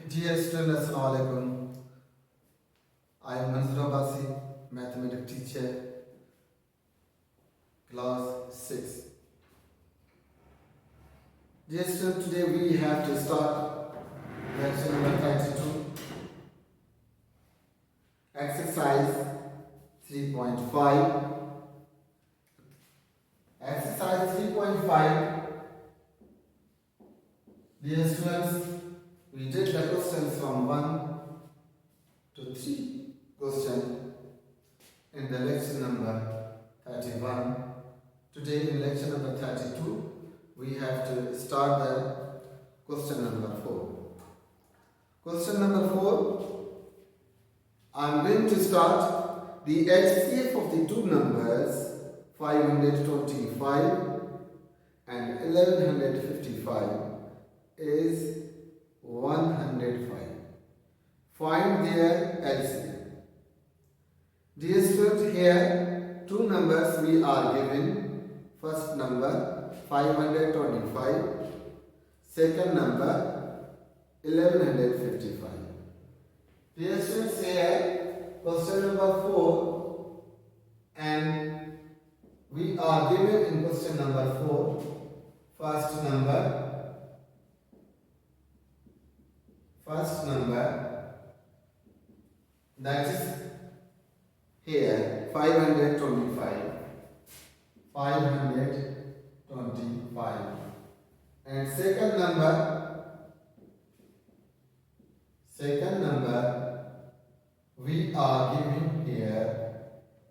Dear students, Assalamu alaikum. I am Manzur Abbasi, mathematics teacher, class 6. Dear students, today we have to start lecture number 32, exercise 3.5. Exercise 3.5. Dear students, we did the questions from 1 to 3 questions in the lecture number 31. Today in lecture number 32, we have to start the question number 4. Question number 4, I am going to start the HCF of the two numbers 525 and 1155 is 105. Find their LCM. Dear students, here two numbers we are given. First number 525, second number 1155. Dear students, here question number 4, and we are given in question number 4 first number that is here 525 and second number we are giving here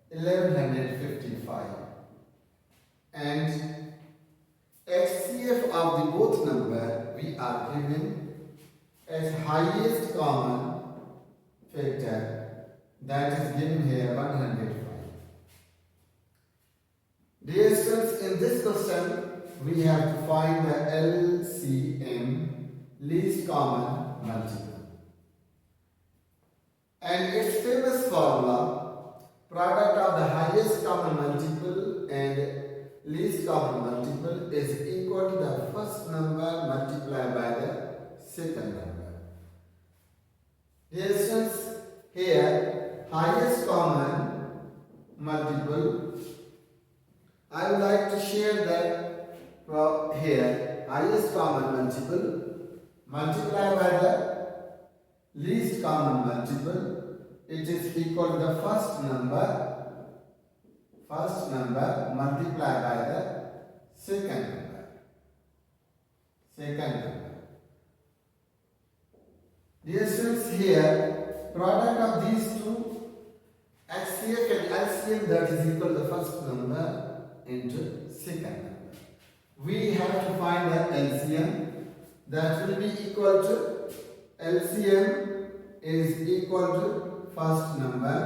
1155, and HCF of the both number we are given as highest common factor, that is given here 105. Dear students, in this question we have to find the LCM, least common multiple, and its famous formula, product of the highest common multiple and least common multiple is equal to the first number multiplied by the second number. Dear students, here highest common multiple, I would like to share that here highest common multiple multiplied by the least common multiple, it is equal to the first number multiplied by the second number. Dear students, here product of these two HCF and LCM, that is equal to the first number into second number. We have to find the LCM, that will be equal to LCM is equal to first number,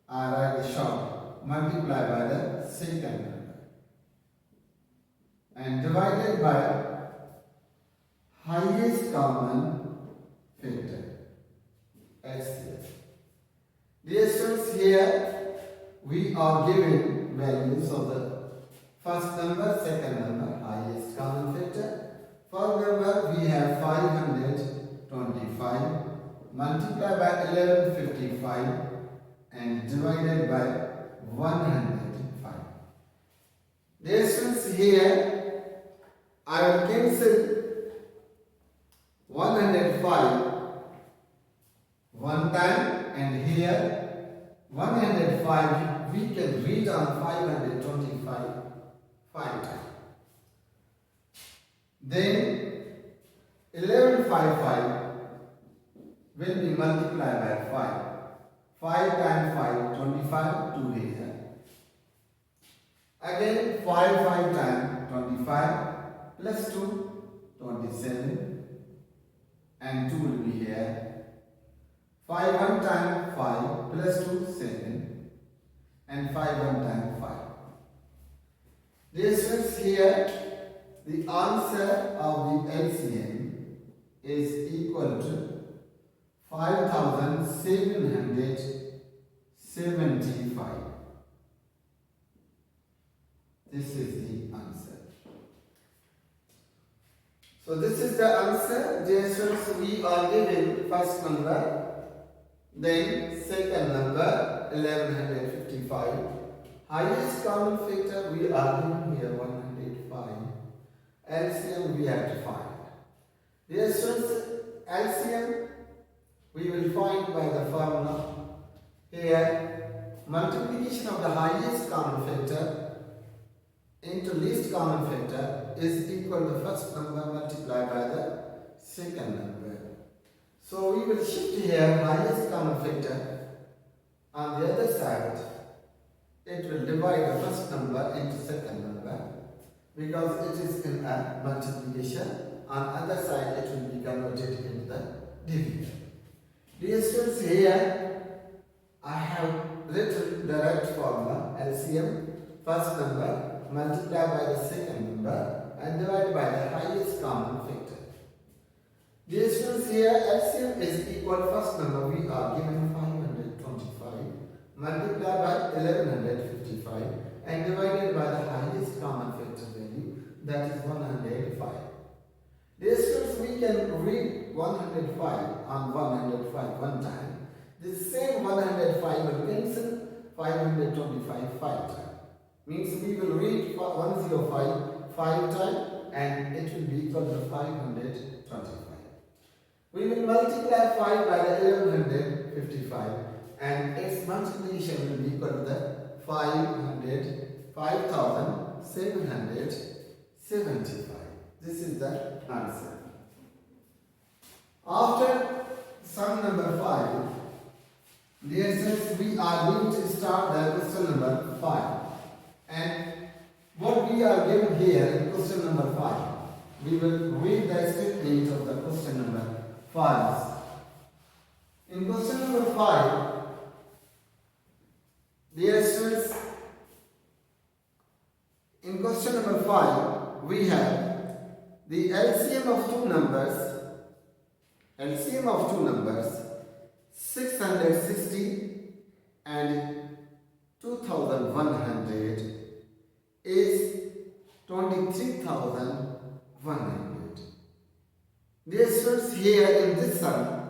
I write the short, multiplied by the second number and divided by highest common factor, HCF. Dear students, here we are given values of the first number, second number, highest common factor. For number we have 525 multiplied by 1155 and divided by 105. Dear students, here I will cancel 105 one time, and here 105 we can read on 525 5 times. Then 1155 will be multiplied by 5. 5 times 5, 25, 2 days. Again 5 times 25 plus 2, 27, and 2 will be here. 5 1 times 5 plus 2, 7, and 5 1 times 5. This is here the answer of the LCM is equal to 5775. This is the answer. So this is the answer. Dear students, we are given first number, then second number 1155. Highest common factor we are given here 105. LCM we have to find. Dear students, LCM we will find by the formula. Here, multiplication of the highest common factor into least common factor is equal to the first number multiplied by the second number. So we will shift here highest common factor on the other side. It will divide the first number into second number because it is in a multiplication. On the other side it will be converted into the division. Dear students, here I have written the right formula. LCM, first number multiplied by the second number and divided by the highest common factor. Dear students, here LCM is equal first number we are given 525 multiplied by 1155 and divided by the highest common factor value, that is 105. Dear students, we can read 105 on 105 one time. This same 105 will cancel 525 5 times. Means we will read 105 5 times and it will be equal to 525. We will multiply 5 by the 1155 and its multiplication will be equal to the 5775. This is the answer. After sum number 5, dear students, we are going to start the question number 5. And what we are given here in question number 5, we will read the statement of the question number 5. In question number 5, dear students, in question number 5, we have the LCM of two numbers, 660 and 2100 is 23,100. Dear students, here in this sum,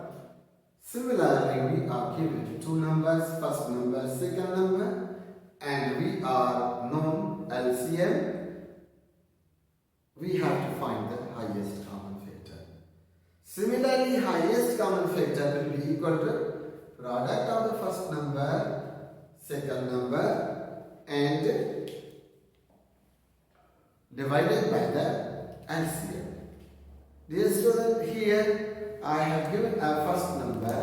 similarly we are given two numbers, first number, second number, and we are known LCM. We have to find the highest common factor. Similarly, highest common factor will be equal to product of the first number, second number, and divided by the LCM. Dear student, here I have given a first number.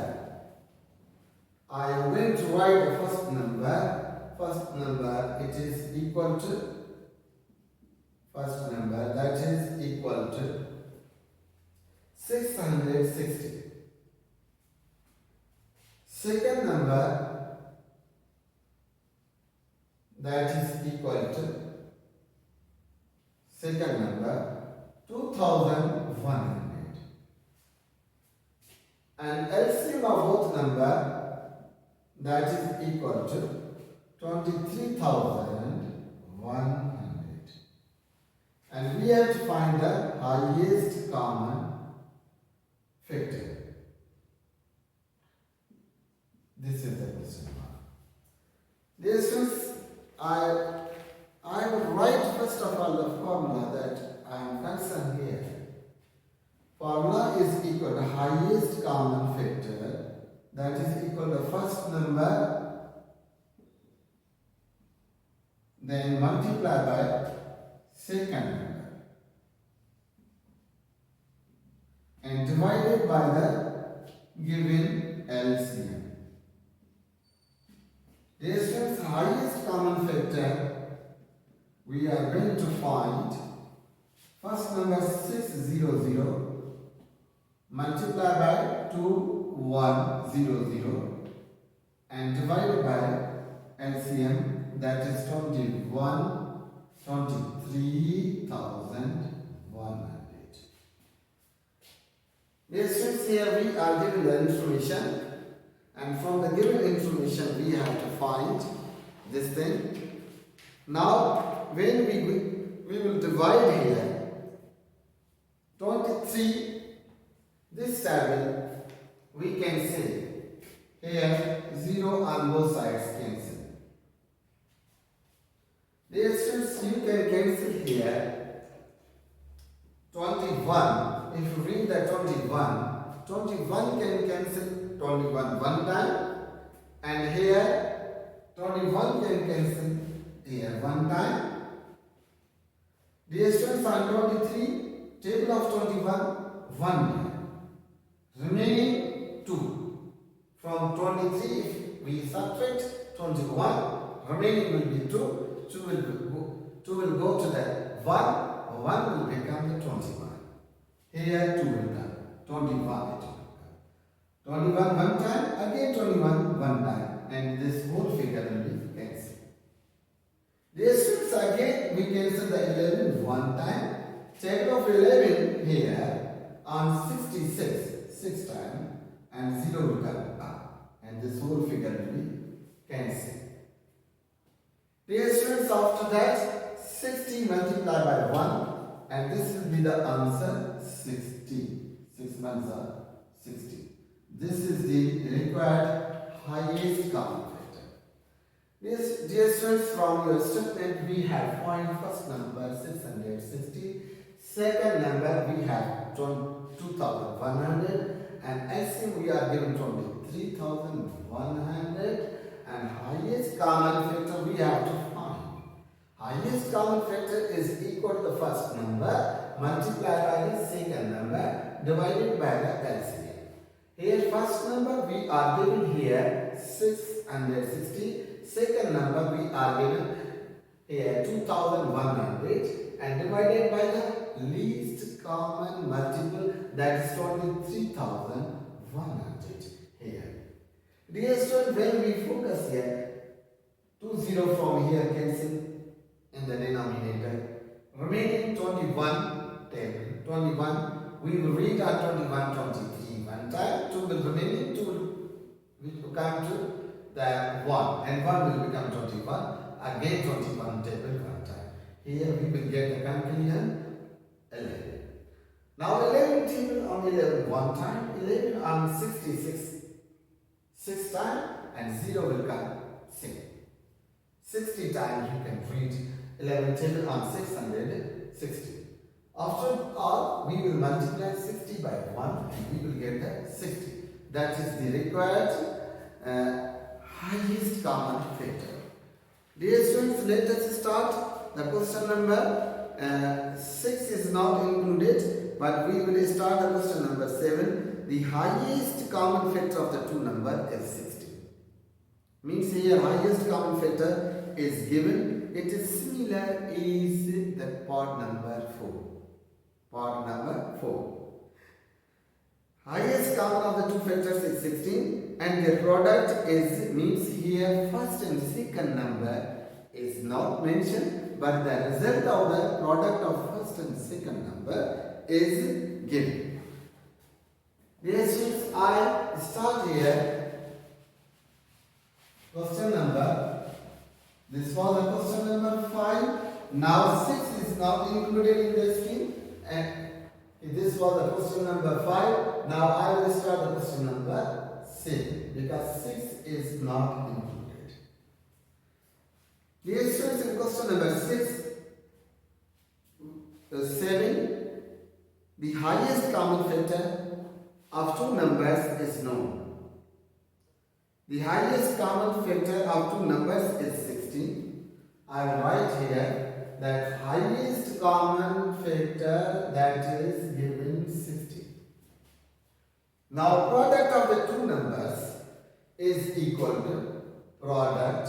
I am going to write the first number. First number, it is equal to first number, that is equal to 660. Second number, that is equal to second number 2100. And LCM of both number, that is equal to 23,100. And we have to find the highest common factor. This is the question mark. Dear students, I will write first of all the formula that I am concerned here. Formula is equal to highest common factor, that is equal to first number, then multiply by second number, and divided by the given LCM. Dear students, highest common factor we are going to find first number 600 multiply by 2100 and divided by LCM, that is 23,100. Dear students, here we are given the information, and from the given information we have to find this thing. Now when we will divide here 23, this table we can say here 0 on both sides cancel. Dear students, you can cancel here 21. If you read the 21 can cancel 21 one time, and here 21 can cancel here one time. Dear students, on 23, table of 21, 1 time. Remaining 2. From 23, if we subtract 21, remaining will be 2. 2 will go to the 1. 1 will become the 21. Here 2 will come. 21 it will come. 21 one time, again 21 one time. And this whole figure will be cancelled. Dear students, again we cancel the 11 one time. Table of 11 here on 66, 6 times, and 0 will come up. And this whole figure will be cancelled. Dear students, after that 60 multiplied by 1, and this will be the answer 60. 6 months are 60. This is the required highest common factor. Dear students, from your statement we have find first number 660, second number we have 2100, and LCM we are given 23,100, and highest common factor we have to find. Highest common factor is equal to the first number multiplied by the second number divided by the LCM. Here first number we are given here 660. Second number we are given here 2100, and divided by the least common multiple, that is 23,100 here. Dear student, when we focus here, 20 from here cancel in the denominator. Remaining 21 table. 21, we will read our 21, 23 one time. 2 will remaining, 2 will come to the 1, and 1 will become 21. Again 21 table one time. Here we will get the conclusion 11. Now 11 table on 11 one time, 11 on 66 6 times, and 0 will come 6. 60 times you can read 11 table on 660. After all, we will multiply 60 by 1 and we will get the 60. That is the required highest common factor. Dear students, let us start the question number 6 is not included, but we will start the question number 7. The highest common factor of the two numbers is 60. Means here highest common factor is given. It is similar is the part number 4. Part number 4. Highest common of the two factors is 16, and the product is means here first and second number is not mentioned, but the result of the product of first and second number is given. Dear students, I start here. Question number. This was the question number 5. Now 6 is not included in the scheme, and this was the question number 5. Now I will start the question number 6 because 6 is not included. Dear students, in question number 6, 7, the highest common factor of two numbers is known. The highest common factor of two numbers is 16. I will write here that highest common factor that is given 60. Now product of the two numbers is equal to product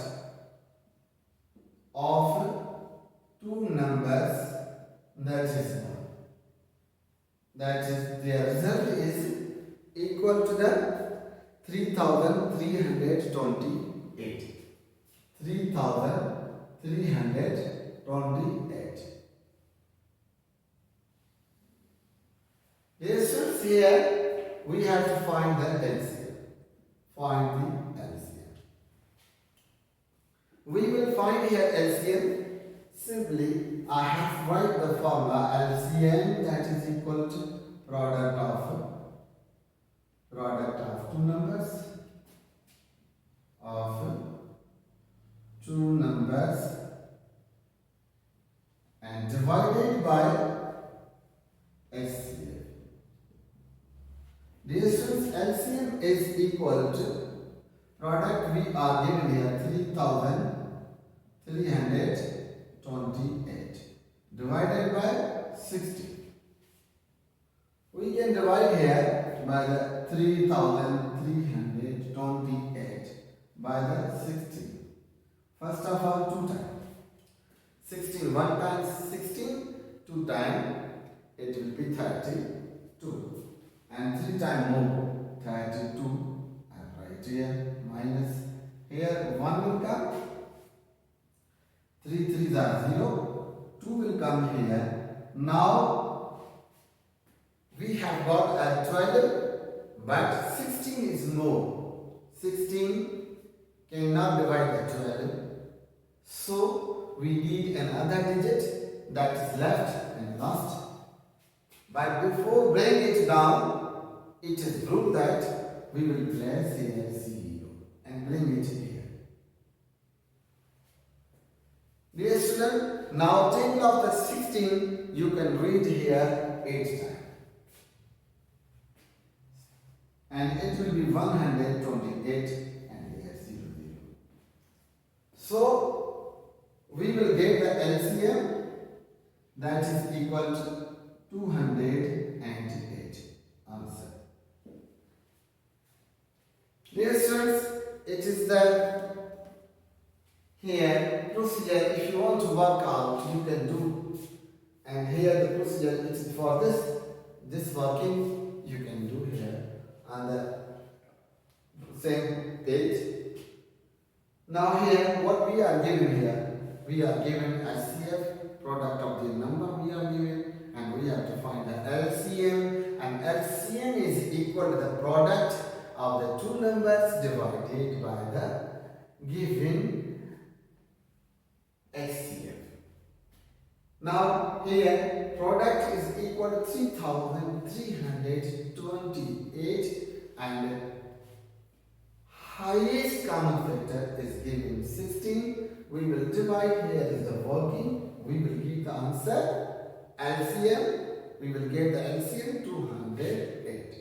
of two numbers, that is 1. That is, the result is equal to the 3,328. 3,328. Yes, students, here we have to find the LCM. Find the LCM. We will find here LCM Simply, I have write the formula LCM, that is equal to product of two numbers and divided by HCF. Dear students, LCM is equal to product we are given here 3,328 divided by 60. We can divide here by the 3,328 by the 60. First of all, 2 times. 16, 1 times 16, 2 times, it will be 32. And 3 times more, 32. And right here, minus. Here 1 will come. 3 3s are 0. 2 will come here. Now, we have got a 12, but 16 is more. 16 cannot divide the 12. So, we need another digit that is left and lost. But before bring it down, it is proved that we will place here 0 and bring it here. Dear student, now table of the 16 you can read here 8 times. And it will be 128 and here 0 0. So we will get the LCM that is equal to 208 answer. Dear students, it is the here procedure. If you want to work out, you can do. And here the procedure is for this working you can do here on the same page. Now here what we are given here, we are given HCF, product of the number we are given, and we have to find the LCM, and LCM is equal to the product of the two numbers divided by the given HCF. Now here product is equal to 3,328 and highest common factor is given 16. We will divide, here is the working, we will give the answer LCM, we will get the LCM 208.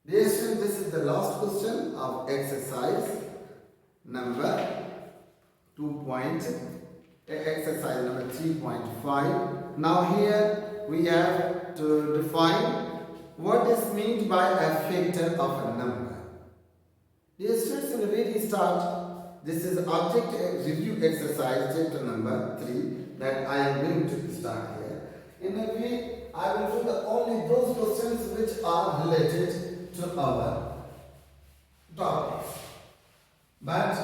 Dear students, this is the last question of exercise number 3.5. Now here we have to define what is meant by a factor of a number. Dear students, in the very start, this is object review exercise chapter number 3 that I am going to start here. In a way, I will do only those questions which are related to our topics. But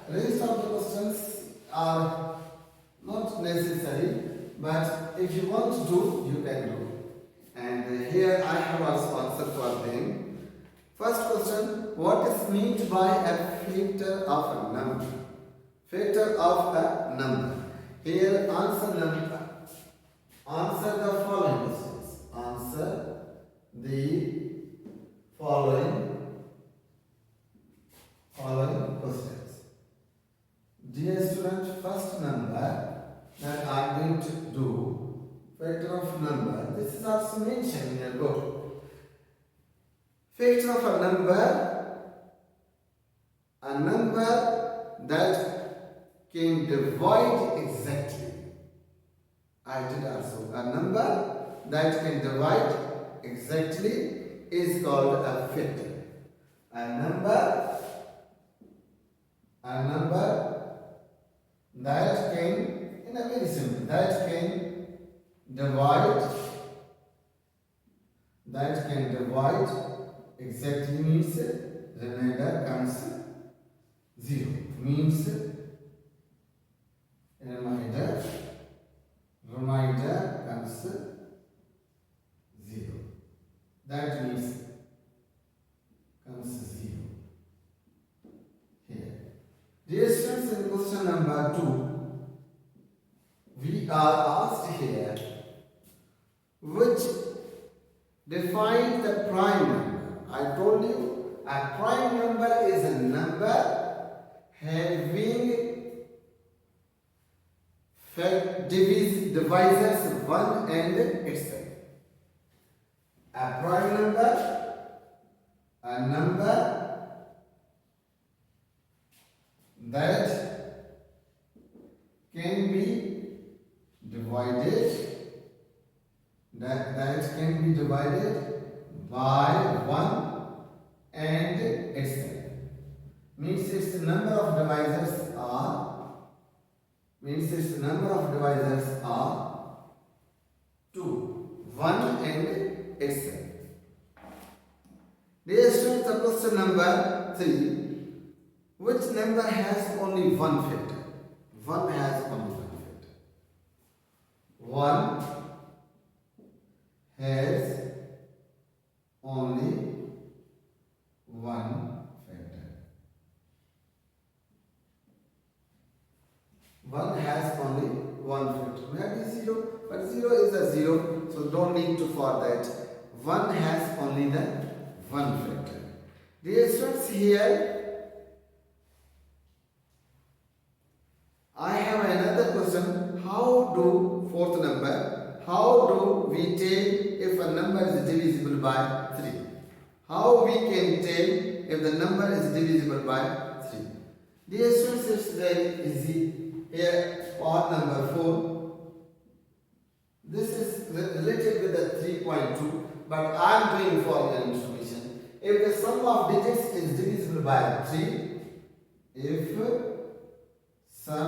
rest of the questions are not necessary, but if you want to do, you can do. And here I have also answer for them. First question, what is meant by a factor of a number? Factor of a number. Here answer the following questions. Answer the following questions. Dear student, first number that I am going to do, factor of number. This is also mentioned in your book. Factor of a number that can divide exactly. I did also. A number that can divide exactly is called a factor. A number that can, in a very simple, that can divide exactly means remainder comes 0. Means remainder comes 0. That means comes 0. Here. Dear students, in question number 2, are asked here which defines the prime number. I told you a prime number is a number having divisors 1 and itself. A prime number, a number that can be divided by 1 and itself. Means its number of divisors are 2, 1 and itself. Dear students, the question number 3. Which number has only one factor? 1 has only one factor. 1 has only one factor. 1 has only one factor. Maybe 0, but 0 is a 0, so don't need to for that. 1 has only the one factor. Dear students, here I have another question. How do we tell if a number is divisible by 3? How we can tell if the number is divisible by 3? Dear students, it's very easy. Here, part number 4. This is related with the 3.2, but I am doing for your information. If the sum of digits is divisible by 3, if sum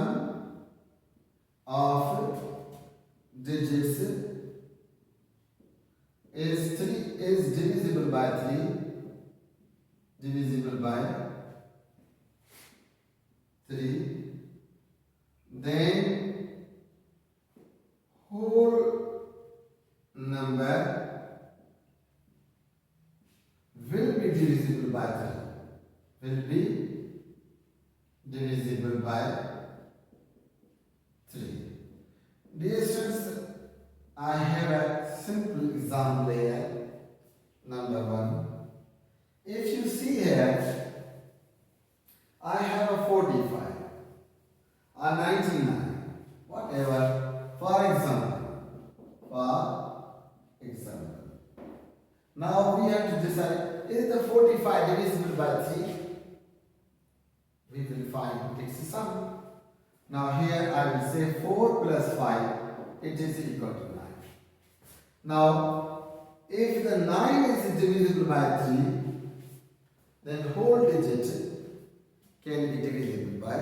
of digits is divisible by 3, then whole number will be divisible by 3. Dear students, I have a simple example here. Number 1. If you see here, I have a 45, a 99, whatever. For example. Now we have to decide, is the 45 divisible by 3? We will find its sum. Now here I will say 4 plus 5, it is equal to 9. Now if the 9 is divisible by 3, then whole digit can be divisible by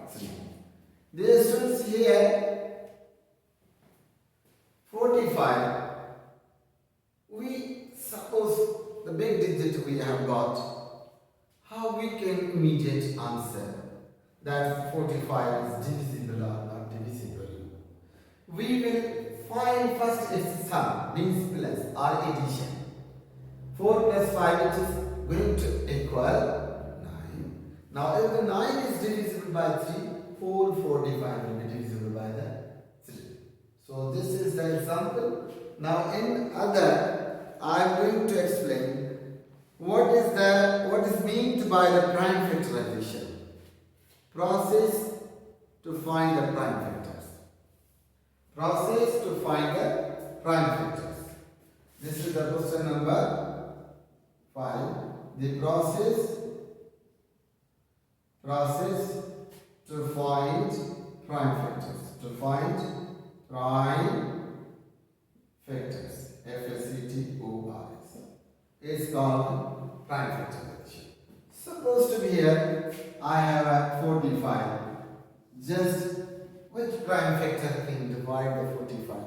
3. Dear students, here 45, we suppose the big digit we have got, how we can immediate answer that 45 is divisible or not divisible. We will find first its sum, means plus or addition. 4 plus 5, it is going to equal 9. Now if the 9 is divisible by 3, whole 45 will be divisible by the 3. So this is the example. Now in other, I am going to explain what is meant by the prime factorization. Process to find the prime factors. This is the question number 5. The process to find prime factors. FACTORS is called prime factorization. Suppose to be here, I have a 45. Just which prime factor can divide the 45?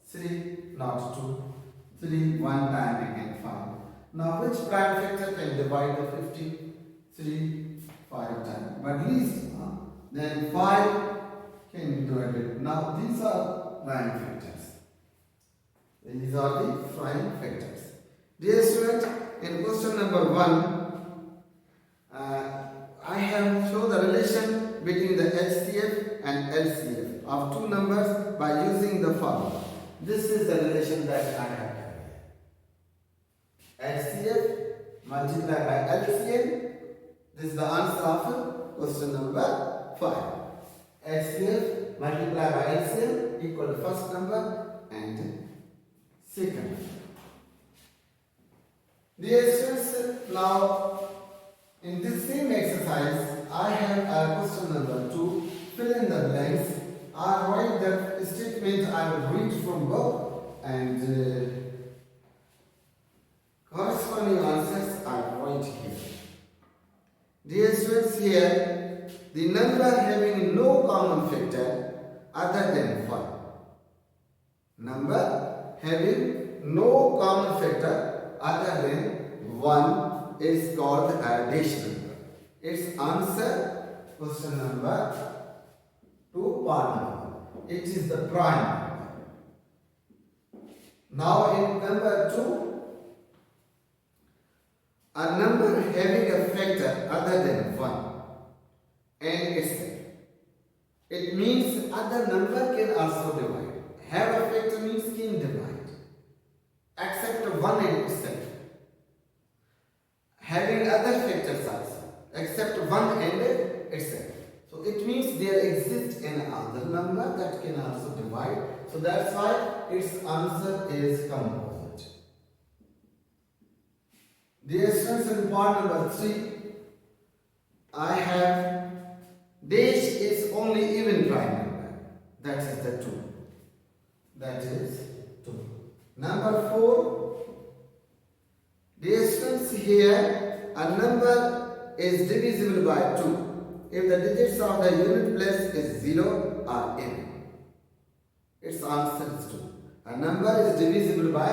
3, not 2. 3, one time we can find. Now which prime factor can divide the 50? 3, 5 times. But least, then 5 can be divided. Now these are prime factors. These are the prime factors. Dear student, in question number 1, I have shown the relation between the HCF and LCF. of two numbers by using the formula. This is the relation that I have here. HCF multiplied by LCM. This is the answer of question number 5. HCF multiplied by LCM equal to first number and second number. Dear students, now in this same exercise, I have a question number 2. Fill in the blanks. I write the statement I will read from book and corresponding answers I write here. Dear students, here the number having no common factor other than 1. Number having no common factor other than 1 is called a dash number. Its answer, question number 2, part number. It is the prime number. Now in number 2, a number having a factor other than 1 and itself. It means other number can also divide. Have a factor means can divide. Except 1 and itself. Having other factors also. Except 1 and itself. So it means there exists another number that can also divide. So that's why its answer is composite. Dear students, in part number 3, I have dash is only even prime number. That is the 2. That is 2. Number 4, dear students, here a number is divisible by 2 if the digits of the unit place is 0 or even. Its answer is 2. A number is divisible by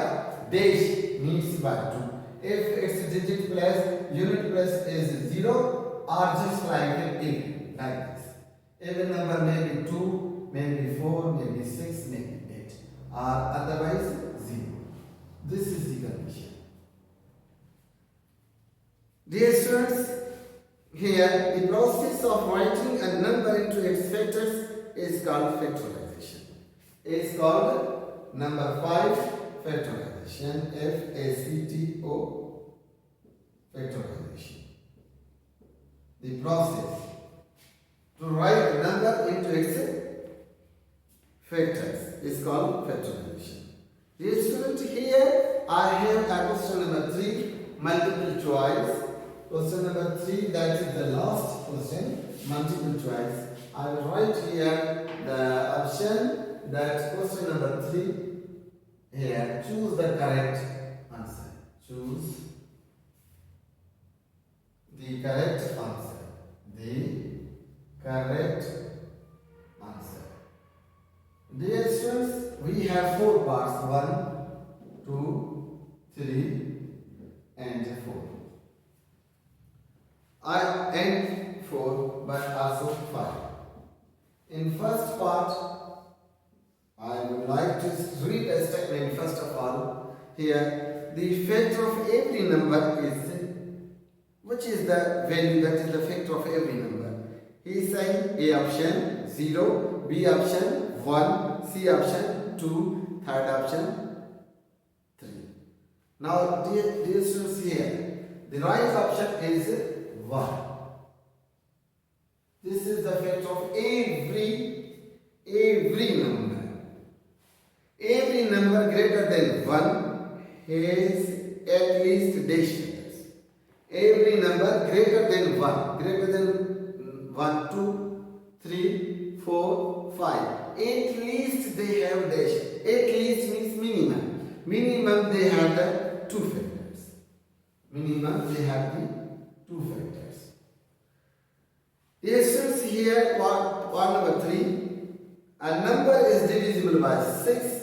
dash means by 2. If its digit place, unit place is 0 or just like an even, like this. Even number may be 2, maybe 4, maybe 6, maybe 8 or otherwise 0. This is the condition. Dear students, here the process of writing a number into its factors is called factorization. It is called number 5 factorization. F-A-C-T-O factorization. The process to write a number into its factors is called factorization. Dear student, here I have a question number 3, multiple choice. Question number 3, that is the last question, multiple choice. I will write here the option, that question number 3. Here, choose the correct answer. Choose the correct answer. The correct answer. Dear students, we have 4 parts. 1, 2, 3 and 4. And 4, but also 5. In first part, I would like to read a statement first of all. Here, the factor of every number is, which is the value that is the factor of every number. He is saying A option 0, B option 1, C option 2, third option 3. Now, dear students, here, the right option is 1. This is the factor of every number. Every number greater than 1 has at least dash numbers. Every number greater than 1, 2, 3, 4, 5. At least they have dash. At least means minimum. Minimum they have the 2 factors. Minimum they have the 2 factors. Yes, here part number 3. A number is divisible by 6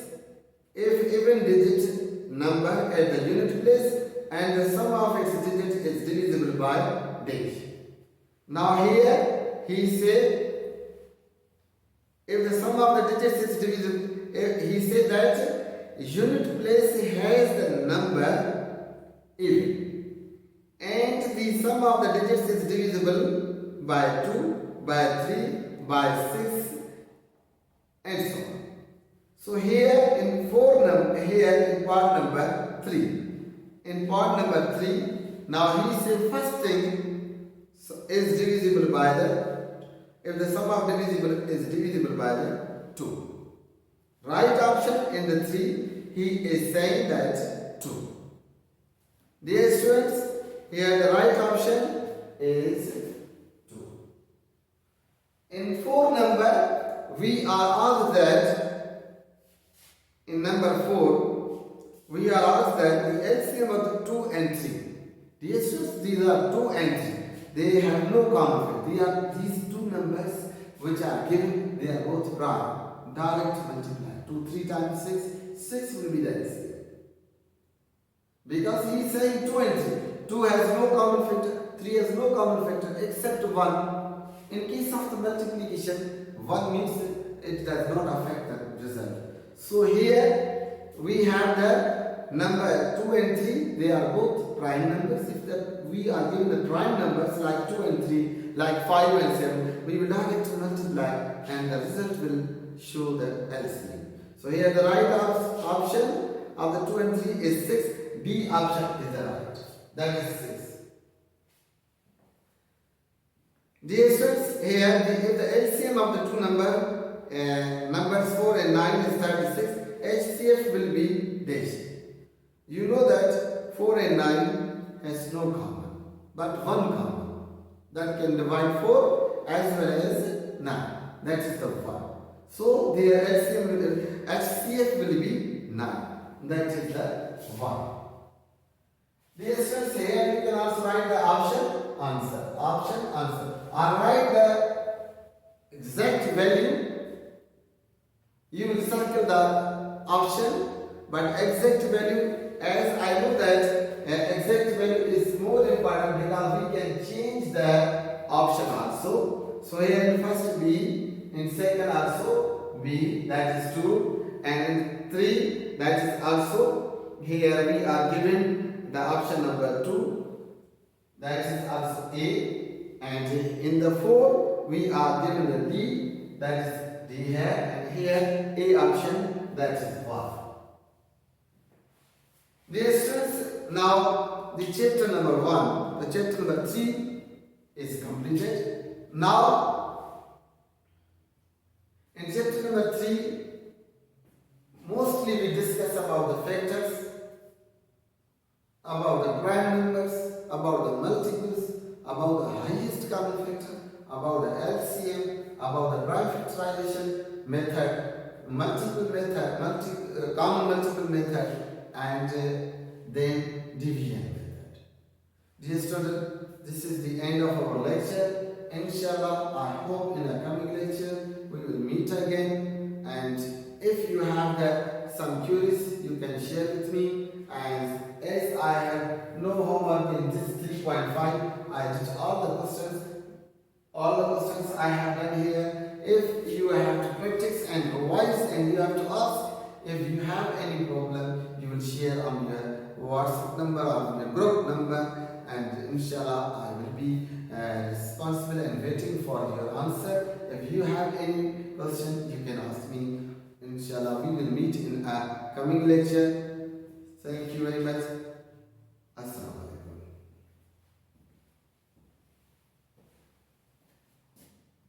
if even digit number at the unit place and the sum of its digits is divisible by dash. Now here he said if the sum of the digits is divisible, he said that unit place has the number even and the sum of the digits is divisible by 2, by 3, by 6 and so on. So here in part number 3. In part number 3, now he says first thing is divisible by if the sum of divisible is divisible by the 2. Right option in the 3, he is saying that 2. Dear students, here the right option is 2. In 4 number, we are asked that, in number 4, we are asked that the LCM of the 2 and 3. Dear students, these are 2 and 3. They have no common factor. These two numbers which are given, they are both prime. Direct multiply. 2, 3 times 6, 6 will be the LCM. Because he is saying 2 and 3. 2 has no common factor, 3 has no common factor except 1. In case of the multiplication, 1 means it does not affect the result. So here we have the number 2 and 3, they are both prime numbers. If we are given the prime numbers like 2 and 3, like 5 and 7, we will directly multiply and the result will show the LCM. So here the right option of the 2 and 3 is 6. B option is the right. That is 6. Dear students, here if the LCM of the two numbers 4 and 9 is 36, HCF will be dash. You know that 4 and 9 has no common, but one common. That can divide 4 as well as 9. That is the 1. So their HCF will be 9. That is the 1. Dear students, here you can also write the option answer. Option answer. I write the exact value. You will circle the option, but exact value, as I know that exact value is more important because we can change the option also. So here in first B, in second also B, that is 2, and in 3, that is also, here we are given the option number 2, that is also A, and in the 4 we are given the D, that is D here, and here A option, that is 1. Dear students, now the chapter number 1, the chapter number 3 is completed. Now in chapter number 3, mostly we discuss about the factors, about the prime numbers, about the multiples, about the highest common factor, about the LCM, about the prime factorization method, common multiple method, and then division method. Dear student, this is the end of our lecture. Inshallah, I hope in a coming lecture we will meet again. And if you have some queries, you can share with me. And as I have no homework in this 3.5, I did all the questions I have done here. If you have to practice and revise and you have to ask, if you have any problem, you will share on your WhatsApp number or on your group number, and inshallah I will be responsible and waiting for your answer. If you have any question, you can ask me. Inshallah, we will meet in a coming lecture. Thank you very much.